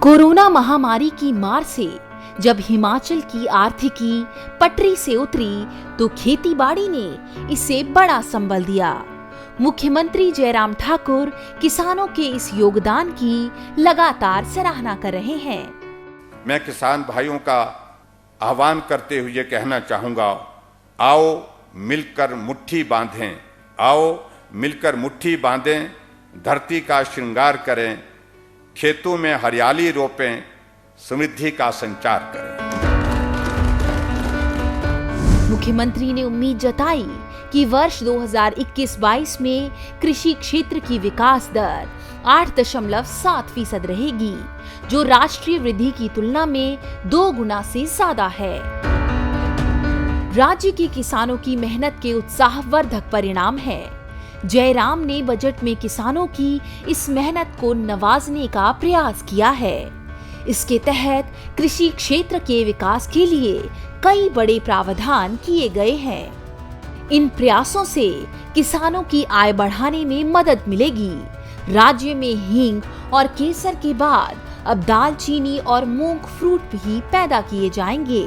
Corona महामारी की मार से जब हिमाचल की आर्थिकी पटरी से उतरी तो खेतीबाड़ी ने इसे बड़ा संबल दिया। मुख्यमंत्री जयराम ठाकुर किसानों के इस योगदान की लगातार सराहना कर रहे हैं। मैं किसान भाइयों का आह्वान करते हुए कहना चाहूँगा, आओ मिलकर मुट्ठी बांधें, आओ मिलकर मुट्ठी बांधें, धरती का श्रृंगार करें, खेतों में हरियाली रोपें, समृद्धि का संचार करें। मुख्यमंत्री ने उम्मीद जताई कि वर्ष 2021-22 में कृषि क्षेत्र की विकास दर 8.7% रहेगी, जो राष्ट्रीय वृद्धि की तुलना में 2 गुना से ज्यादा है। राज्य के किसानों की मेहनत के उत्साहवर्धक परिणाम है। जयराम ने बजट में किसानों की इस मेहनत को नवाजने का प्रयास किया है। इसके तहत कृषि क्षेत्र के विकास के लिए कई बड़े प्रावधान किए गए हैं। इन प्रयासों से किसानों की आय बढ़ाने में मदद मिलेगी। राज्य में हींग और केसर के बाद अब दालचीनी और मूंग फ्रूट भी पैदा किए जाएंगे।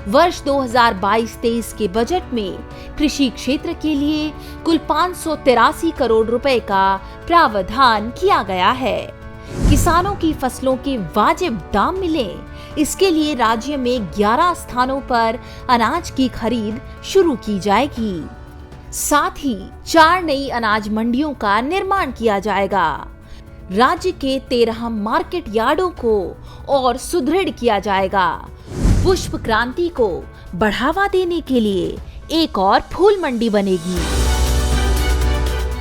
वर्ष 2022-23 के बजट में कृषि क्षेत्र के लिए कुल 583 करोड़ रुपए का प्रावधान किया गया है। किसानों की फसलों के वाजिब दाम मिले, इसके लिए राज्य में 11 स्थानों पर अनाज की खरीद शुरू की जाएगी। साथ ही 4 नई अनाज मंडियों का निर्माण किया जाएगा। राज्य के 13 मार्केट यार्डों को और सुदृढ़ किया जाएगा। पुष्प क्रांति को बढ़ावा देने के लिए एक और फूल मंडी बनेगी।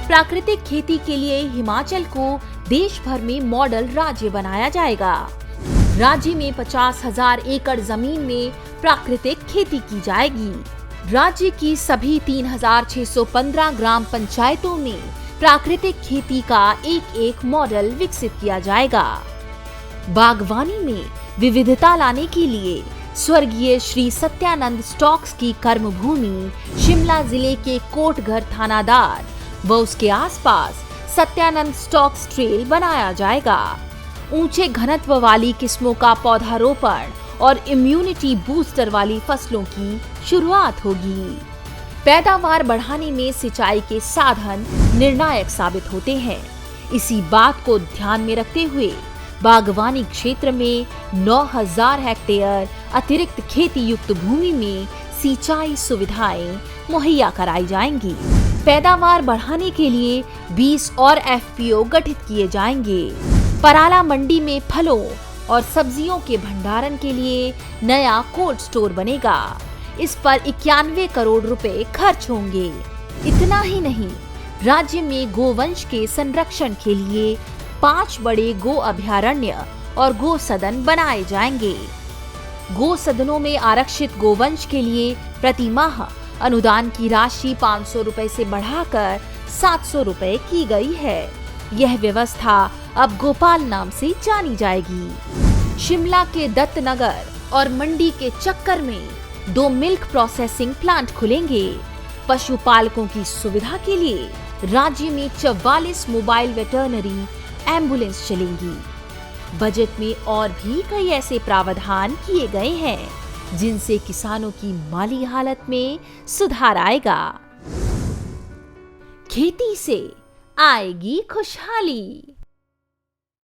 प्राकृतिक खेती के लिए हिमाचल को देश भर में मॉडल राज्य बनाया जाएगा। राज्य में 50,000 एकड़ जमीन में प्राकृतिक खेती की जाएगी। राज्य की सभी 3,615 ग्राम पंचायतों में प्राकृतिक खेती का एक मॉडल विकसित किया जाएगा। बागवानी में विविधता लाने के लिए स्वर्गीय श्री सत्यानंद स्टॉक्स की कर्मभूमि शिमला जिले के कोटघर थानादार व उसके आसपास सत्यानंद स्टॉक्स ट्रेल बनाया जाएगा। ऊंचे घनत्व वाली किस्मों का पौधारोपण और इम्यूनिटी बूस्टर वाली फसलों की शुरुआत होगी। पैदावार बढ़ाने में सिंचाई के साधन निर्णायक साबित होते हैं। इसी बात को ध्यान में रखते हुए बागवानी क्षेत्र में 9,000 हेक्टेयर अतिरिक्त खेती युक्त भूमि में सिंचाई सुविधाएं मुहैया कराई जाएंगी। पैदावार बढ़ाने के लिए 20 और एफपीओ गठित किए जाएंगे। पराला मंडी में फलों और सब्जियों के भंडारण के लिए नया कोल्ड स्टोर बनेगा। इस पर 91 करोड़ रुपए खर्च होंगे। इतना ही नहीं, राज्य में गोवंश के संरक्षण के लिए 5 बड़े गो अभयारण्य और गो सदन बनाए जाएंगे। गो सदनों में आरक्षित गोवंश के लिए प्रति माह अनुदान की राशि 500 रुपए से बढ़ाकर 700 रुपए की गई है। यह व्यवस्था अब गोपाल नाम से जानी जाएगी। शिमला के दत्तनगर और मंडी के चक्कर में 2 मिल्क प्रोसेसिंग प्लांट खुलेंगे। पशुपालकों की सुविधा के लिए राज्य में 44 मोबाइल वेटरनरी एम्बुलेंस चलेंगी। बजट में और भी कई ऐसे प्रावधान किए गए हैं जिनसे किसानों की माली हालत में सुधार आएगा। खेती से आएगी खुशहाली।